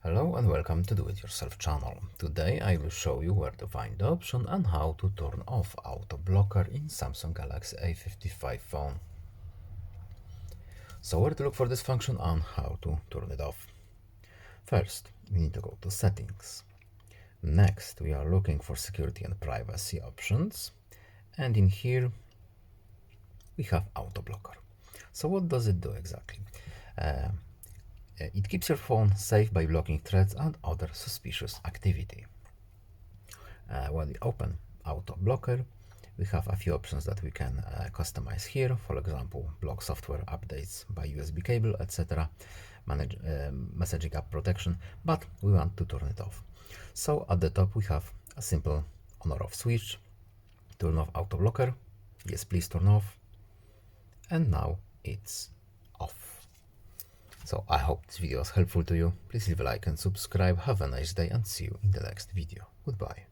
Hello and welcome to Do It Yourself channel. Today I will show you where to find the option and how to turn off auto blocker in Samsung Galaxy A55 phone. So where to look for this function and how to turn it off. First, we need to go to settings. Next, we are looking for security and privacy options. And in here, we have auto blocker. So what does it do exactly? It keeps your phone safe by blocking threats and other suspicious activity. When we open auto blocker, we have a few options that we can customize here. For example, block software updates by USB cable, etc. Manage messaging app protection, but we want to turn it off. So at the top we have a simple on or off switch. Turn off auto blocker. Yes, please turn off. And now it's off. So I hope this video was helpful to you. Please leave a like and subscribe. Have a nice day and see you in the next video. Goodbye.